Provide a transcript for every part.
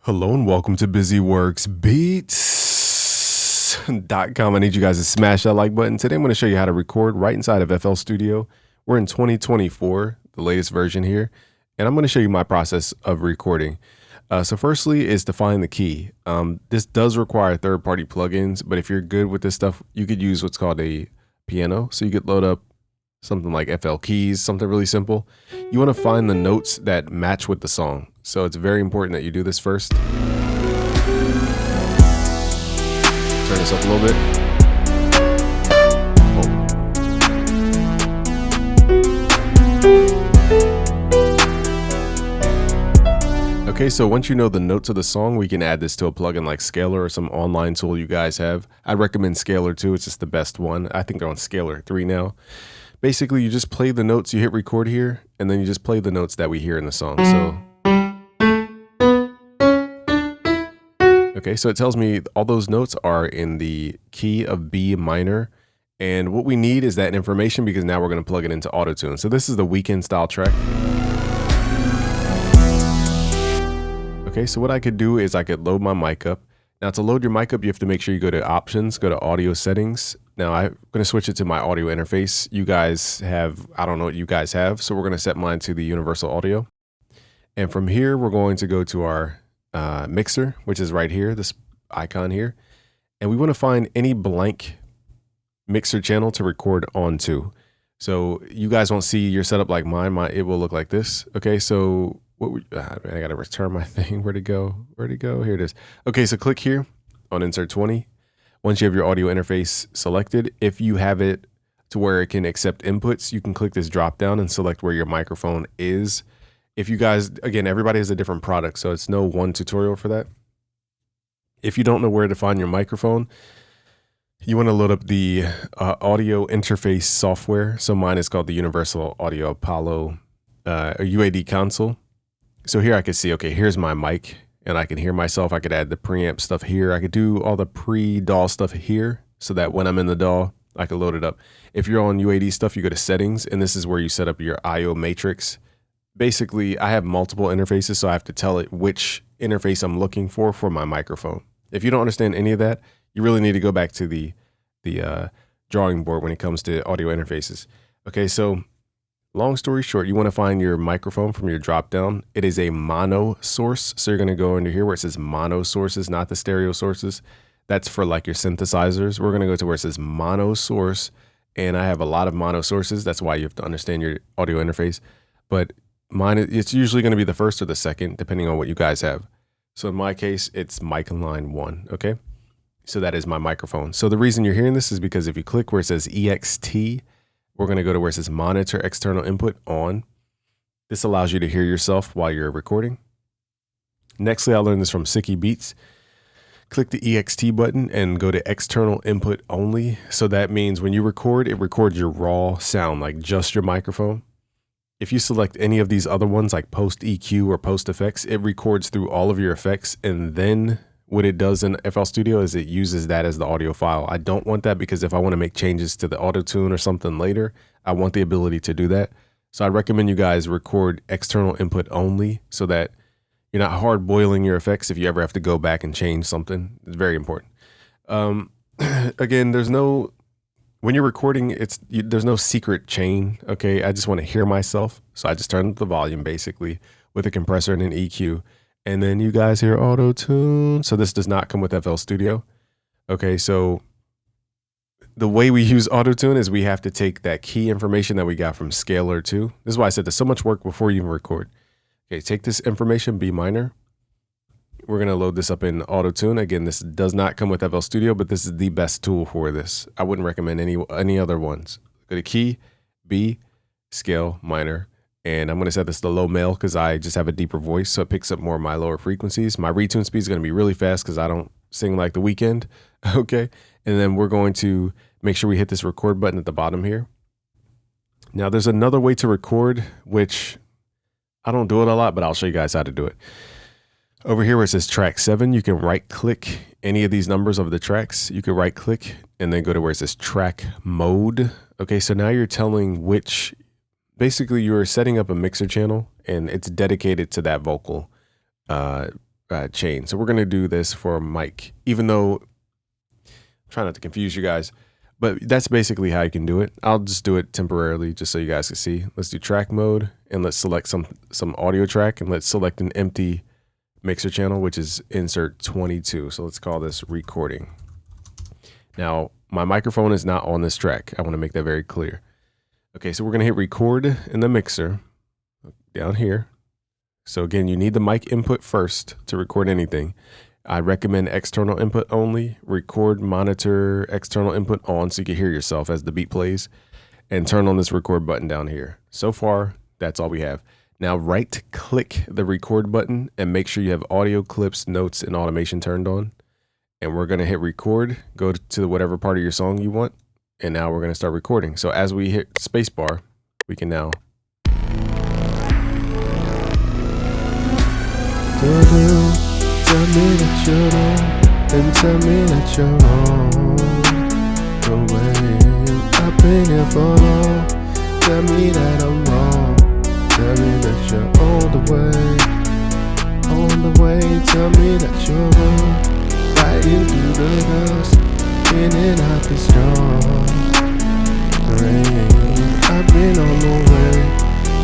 Hello and welcome to BusyWorksBeats.com. I need you guys to smash that like button. Today I'm going to show you how to record right inside of FL Studio. We're in 2024, the latest version here, and I'm going to show you my process of recording. So firstly is to find the key. This does require third-party plugins, but if you're good with this stuff, you could use what's called a piano. So you could load up something like FL Keys, something really simple. You want to find the notes that match with the song. So it's very important that you do this first. Turn this up a little bit. Okay, so once you know the notes of the song, we can add this to a plugin like Scalar or some online tool you guys have. I'd recommend Scalar too. It's just the best one. I think they're on Scalar 3 now. Basically, you just play the notes, you hit record here, and then you just play the notes that we hear in the song. Okay, so it tells me all those notes are in the key of B minor. And what we need is that information because now we're going to plug it into Auto-Tune. So this is the Weeknd style track. Okay, so what I could do is I could load my mic up. Now to load your mic up, you have to make sure you go to options, go to audio settings. Now I'm going to switch it to my audio interface. You guys have, I don't know what you guys have. So we're going to set mine to the universal audio. And from here, we're going to go to our mixer, which is right here, this icon here. And we want to find any blank mixer channel to record onto. So you guys won't see your setup like mine. It will look like this. Okay, so I gotta return my thing. Where'd it go? Where'd it go? Here it is. Okay, so click here on insert 20. Once you have your audio interface selected, if you have it to where it can accept inputs, you can click this drop down and select where your microphone is. If you guys, again, everybody has a different product, so it's no one tutorial for that. If you don't know where to find your microphone, you want to load up the audio interface software. So mine is called the Universal Audio Apollo UAD console. So here I can see, okay, here's my mic and I can hear myself. I could add the preamp stuff here. I could do all the pre-DAW stuff here so that when I'm in the DAW, I can load it up. If you're on UAD stuff, you go to settings and this is where you set up your IO matrix. Basically, I have multiple interfaces, so I have to tell it which interface I'm looking for my microphone. If you don't understand any of that, you really need to go back to the drawing board when it comes to audio interfaces. Okay, so long story short, you want to find your microphone from your drop down. It is a mono source. So you're going to go into here where it says mono sources, not the stereo sources. That's for like your synthesizers. We're going to go to where it says mono source. And I have a lot of mono sources. That's why you have to understand your audio interface. But mine, it's usually going to be the first or the second, depending on what you guys have. So in my case, it's mic line 1. Okay. So that is my microphone. So the reason you're hearing this is because if you click where it says EXT, we're going to go to where it says monitor external input on. This allows you to hear yourself while you're recording. Nextly, I learned this from Sicky Beats. Click the EXT button and go to external input only. So that means when you record, it records your raw sound, like just your microphone. If you select any of these other ones like post EQ or post effects, it records through all of your effects. And then what it does in FL Studio is it uses that as the audio file. I don't want that because if I want to make changes to the Auto-Tune or something later, I want the ability to do that. So I recommend you guys record external input only so that you're not hard boiling your effects if you ever have to go back and change something. It's very important. Again, when you're recording, there's no secret chain. Okay, I just want to hear myself. So I just turn up the volume basically with a compressor and an EQ. And then you guys hear Auto-Tune. So this does not come with FL Studio. Okay, so the way we use Auto-Tune is we have to take that key information that we got from Scalar 2. This is why I said there's so much work before you even record. Okay, take this information, B minor. We're going to load this up in Auto-Tune. Again, this does not come with FL Studio, but this is the best tool for this. I wouldn't recommend any other ones. Go to key, B, scale, minor. And I'm going to set this to low male because I just have a deeper voice, so it picks up more of my lower frequencies. My retune speed is going to be really fast because I don't sing like The Weeknd. Okay. And then we're going to make sure we hit this record button at the bottom here. Now, there's another way to record, which I don't do it a lot, but I'll show you guys how to do it. Over here where it says track 7, you can right click any of these numbers of the tracks. You can right click and then go to where it says track mode. Okay. So now you're telling which. Basically, you're setting up a mixer channel and it's dedicated to that vocal chain. So we're going to do this for mic, even though I'm trying not to confuse you guys, but that's basically how you can do it. I'll just do it temporarily just so you guys can see. Let's do track mode and let's select some audio track and let's select an empty mixer channel, which is insert 22. So let's call this recording. Now my microphone is not on this track. I want to make that very clear. Okay, so we're going to hit record in the mixer down here. So again, you need the mic input first to record anything. I recommend external input only. Record monitor external input on so you can hear yourself as the beat plays, and turn on this record button down here. So far, that's all we have. Now right click the record button and make sure you have audio clips, notes, and automation turned on. And we're going to hit record, go to whatever part of your song you want. And now we're going to start recording. So as we hit spacebar, we can now. Tell me that you're wrong, and tell me that you're wrong. The way I've been here for long. Tell me that I'm wrong. Tell me that you're on the way. Tell me that you're wrong. Riding through the dust, in and out the storm. Rain, I've been on the way.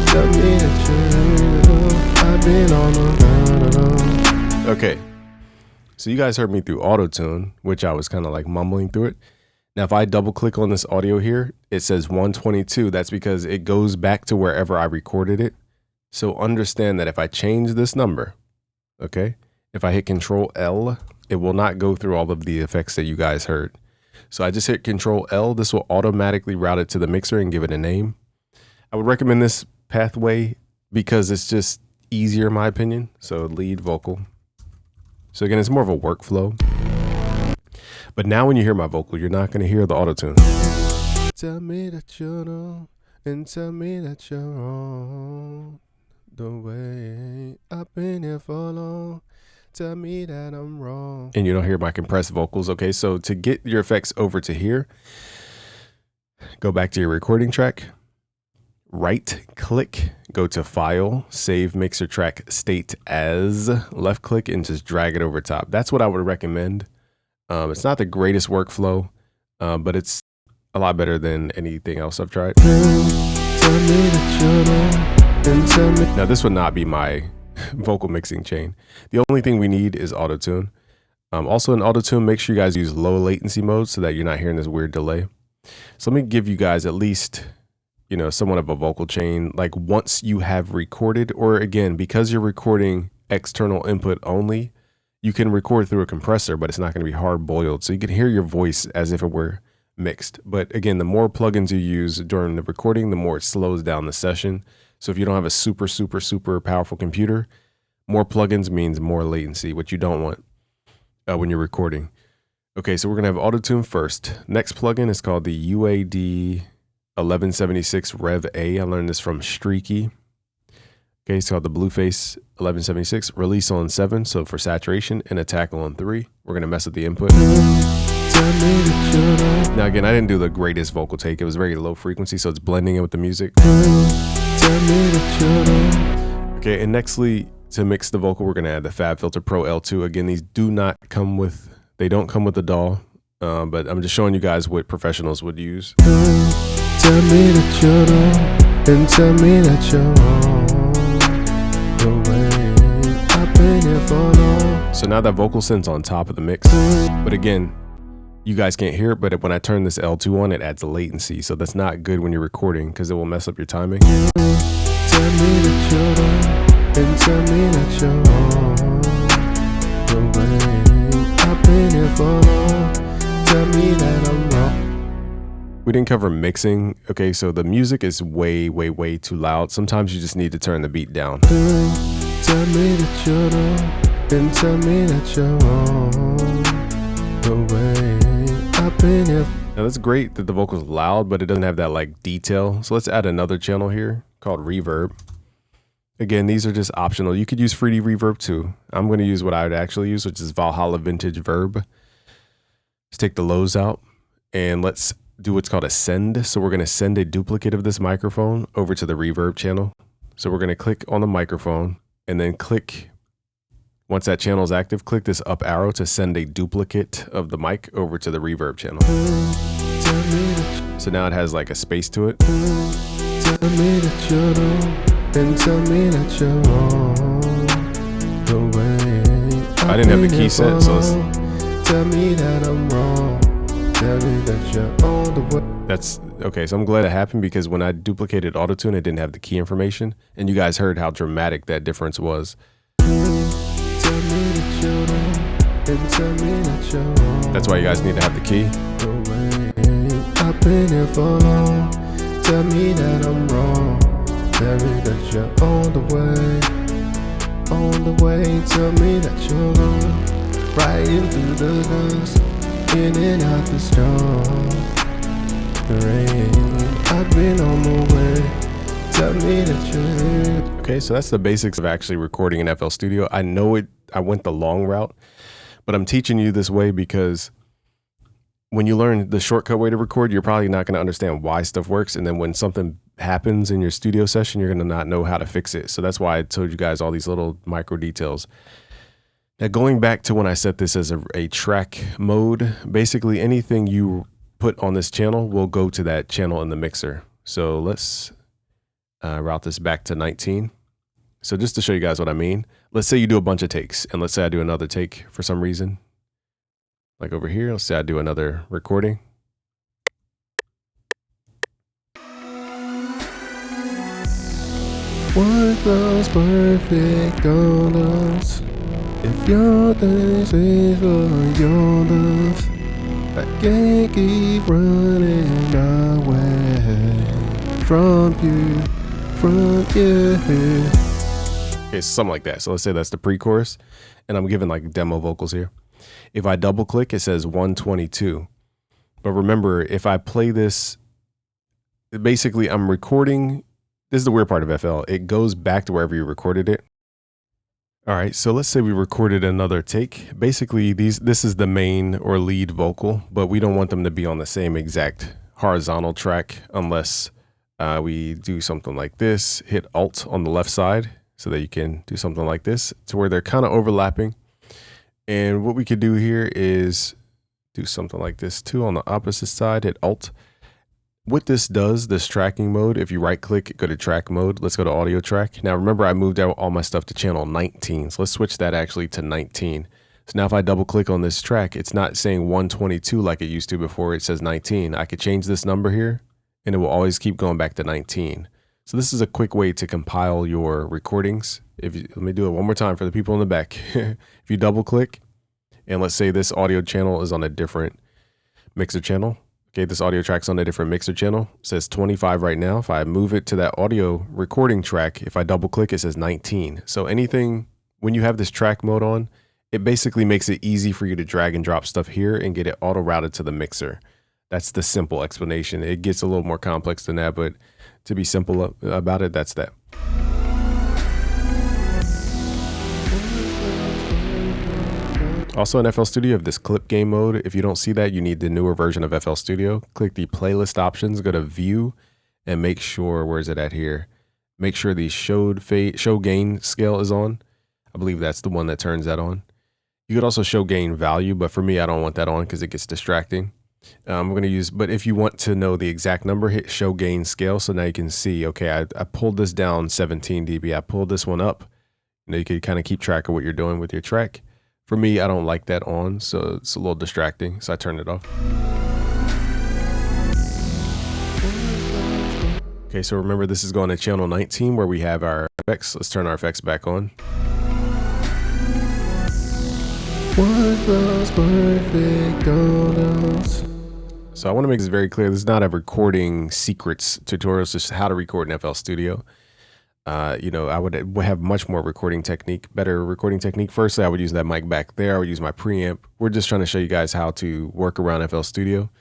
Tell me that you're real. I've been on the run. Okay, so you guys heard me through auto-tune, which I was kind of like mumbling through it. Now, if I double click on this audio here, it says 122. That's because it goes back to wherever I recorded it. So understand that if I change this number, okay, if I hit Control L, it will not go through all of the effects that you guys heard. So I just hit Control L. This will automatically route it to the mixer and give it a name. I would recommend this pathway because it's just easier in my opinion. So lead vocal. So again, it's more of a workflow. But now when you hear my vocal, you're not going to hear the auto-tune. Tell me that you're wrong, and tell me that you're wrong. The way I've been here for long. Tell me that I'm wrong. And you don't hear my compressed vocals. Okay, so to get your effects over to here, go back to your recording track. Right click, go to file, save mixer track state as, left click and just drag it over top. That's what I would recommend. It's not the greatest workflow, but it's a lot better than anything else I've tried. Now this would not be my vocal mixing chain. The only thing we need is auto-tune. Also in auto-tune, make sure you guys use low latency mode so that you're not hearing this weird delay. So let me give you guys at least, you know, somewhat of a vocal chain. Like once you have recorded, or again, because you're recording external input only, you can record through a compressor, but it's not going to be hard boiled. So you can hear your voice as if it were mixed. But again, the more plugins you use during the recording, the more it slows down the session. So if you don't have a super powerful computer, more plugins means more latency, which you don't want when you're recording. Okay, so we're gonna have auto-tune first. Next plugin is called the UAD 1176 Rev A. I learned this from Streaky. Okay, it's called the Blueface 1176. Release on 7, so for saturation, and attack on 3. We're gonna mess with the input. Now again, I didn't do the greatest vocal take. It was very low frequency, so it's blending it with the music. Okay, and nextly, to mix the vocal, we're gonna add the FabFilter Pro L2. Again, these do not come with, they don't come with the DAW, but I'm just showing you guys what professionals would use. Tell me that you're wrong, and tell me that you're wrong. The way I've been here for long. So now that vocal sends on top of the mix, but again, you guys can't hear it, but when I turn this L2 on, it adds a latency. So that's not good when you're recording because it will mess up your timing. Tell me that you're wrong, and tell me that you're wrong. The way I've been here for long. Tell me that I'm wrong. We didn't cover mixing. Okay, so the music is way too loud. Sometimes you just need to turn the beat down. Tell me that you're wrong, and tell me that you're wrong. The way I've been here. Now that's great that the vocal's loud, but it doesn't have that like detail. So let's add another channel here called reverb. Again, these are just optional. You could use 3D reverb too. I'm going to use what I would actually use, which is Valhalla Vintage Verb. Let's take the lows out and let's do what's called a send. So we're going to send a duplicate of this microphone over to the reverb channel. So we're going to click on the microphone and then click Once that channel is active, click this up arrow to send a duplicate of the mic over to the reverb channel. So now it has like a space to it. Tell me that you're wrong, and tell me that you're wrong. The way I didn't have the key set, so tell me that I'm wrong. Tell me that you're on the way. that's okay. So I'm glad it happened, because when I duplicated Autotune, it didn't have the key information, and you guys heard how dramatic that difference was. Tell me that you're wrong, and tell me that you're wrong. That's why you guys need to have the key. The way I've been here for long. Tell me that I'm wrong. Tell me that you're on the way. On the way. Tell me that you're wrong. Right into the guns, in and out the storm. The rain. I've been on the way. Tell me that you're here. Okay, so that's the basics of actually recording in FL Studio. I know I went the long route, but I'm teaching you this way because when you learn the shortcut way to record, you're probably not going to understand why stuff works. And then when something happens in your studio session, you're going to not know how to fix it. So that's why I told you guys all these little micro details. Now, going back to when I set this as a track mode, basically anything you put on this channel will go to that channel in the mixer. So let's route this back to 19. So just to show you guys what I mean, let's say you do a bunch of takes, and let's say I do another take for some reason. Like over here, let's say I do another recording. One flows perfect on us. If your things is for your love, I can't keep running away from you, from you. Okay, so something like that. So let's say that's the pre-chorus, and I'm giving like demo vocals here. If I double click, it says 122. But remember, if I play this, basically I'm recording. This is the weird part of FL. It goes back to wherever you recorded it. All right, so let's say we recorded another take. Basically, this is the main or lead vocal, but we don't want them to be on the same exact horizontal track unless we do something like this. Hit Alt on the left side so that you can do something like this to where they're kind of overlapping. And what we could do here is do something like this too on the opposite side, hit Alt. What this does, this tracking mode, if you right click, go to track mode, let's go to audio track. Now remember, I moved out all my stuff to channel 19. So let's switch that actually to 19. So now if I double click on this track, it's not saying 122 like it used to before, it says 19. I could change this number here and it will always keep going back to 19. So this is a quick way to compile your recordings. Let me do it one more time for the people in the back. If you double click, and let's say this audio channel is on a different mixer channel. Okay, this audio track's on a different mixer channel. It says 25 right now. If I move it to that audio recording track, if I double click, it says 19. So anything, when you have this track mode on, it basically makes it easy for you to drag and drop stuff here and get it auto routed to the mixer. That's the simple explanation. It gets a little more complex than that, but to be simple about it, that's that. Also in FL Studio, you have this clip game mode. If you don't see that, you need the newer version of FL Studio. Click the playlist options, go to view, and make sure, where is it at here? Make sure the show gain scale is on. I believe that's the one that turns that on. You could also show gain value, but for me, I don't want that on because it gets distracting. I'm going to use, but if you want to know the exact number, hit show gain scale. So now you can see, okay, I pulled this down 17 dB. I pulled this one up. You know, you can kind of keep track of what you're doing with your track. For me, I don't like that on, so it's a little distracting, so I turned it off. Okay, so remember this is going to channel 19 where we have our effects. Let's turn our effects back on. So I want to make this very clear. This is not a recording secrets tutorial. It's just how to record in FL Studio. You know, I would have much more recording technique, better recording technique. Firstly, I would use that mic back there. I would use my preamp. We're just trying to show you guys how to work around FL Studio.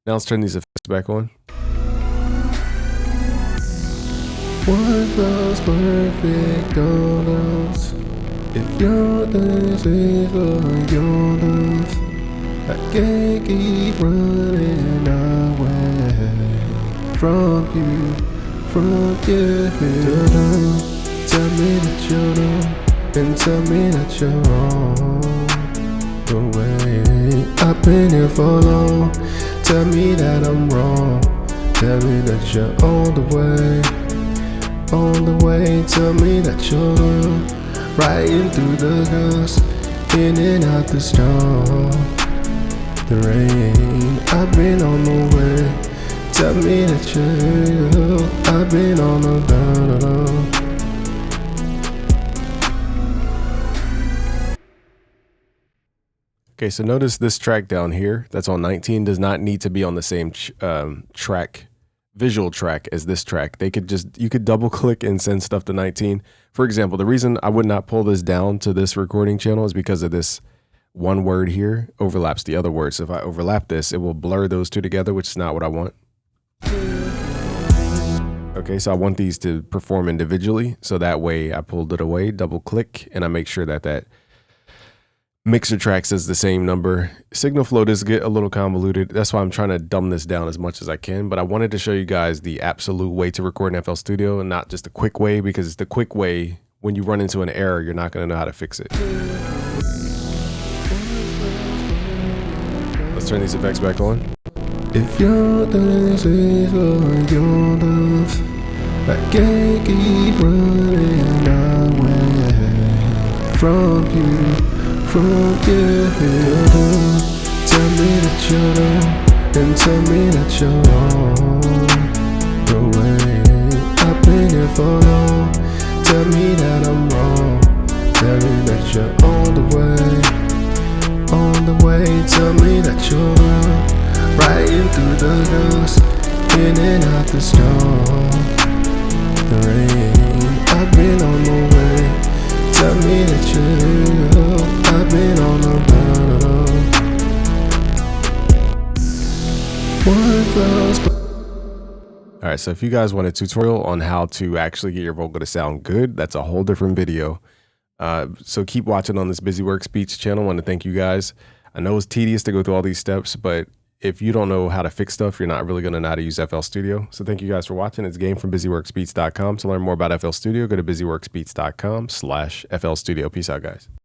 Now let's turn these effects back on. One flows perfect on us. If your things is for your love, I can't keep running away from you. From you, tell me that you're wrong, and tell me that you're wrong. The way I've been here for long. Tell me that I'm wrong. Tell me that you're on the way. On the way, tell me that you're riding through the gust, in and out the storm, the rain. I've been on the way. Tell me that you're, I've been on the down. Okay, so notice this track down here that's on 19 does not need to be on the same visual track as this track. You could double click and send stuff to 19. For example, the reason I would not pull this down to this recording channel is because of this one word here overlaps the other word. So if I overlap this, it will blur those two together, which is not what I want. Okay, so I want these to perform individually. So that way I pulled it away, double click, and I make sure that that mixer track says the same number. Signal flow does get a little convoluted. That's why I'm trying to dumb this down as much as I can. But I wanted to show you guys the absolute way to record in FL Studio and not just the quick way, because it's the quick way. When you run into an error, you're not going to know how to fix it. Let's turn these effects back on. If your dance is like your love, I can't keep running away from you. From you, tell me that you're wrong, and tell me that you're wrong. The way I've been here for long. Tell me that I'm wrong. Tell me that you're on the way. On the way, tell me that you're wrong. Riding through the gust, in and out the storm, the rain. I've been on the way. Tell me that I've been on the run. All right, so if you guys want a tutorial on how to actually get your vocal to sound good, that's a whole different video. So keep watching on this BusyWorks Beats channel. I want to thank you guys. I know it's tedious to go through all these steps, but if you don't know how to fix stuff, you're not really going to know how to use FL Studio. So thank you guys for watching. It's Game from BusyWorksBeats.com. To learn more about FL Studio, go to BusyWorksBeats.com/FL Studio. Peace out, guys.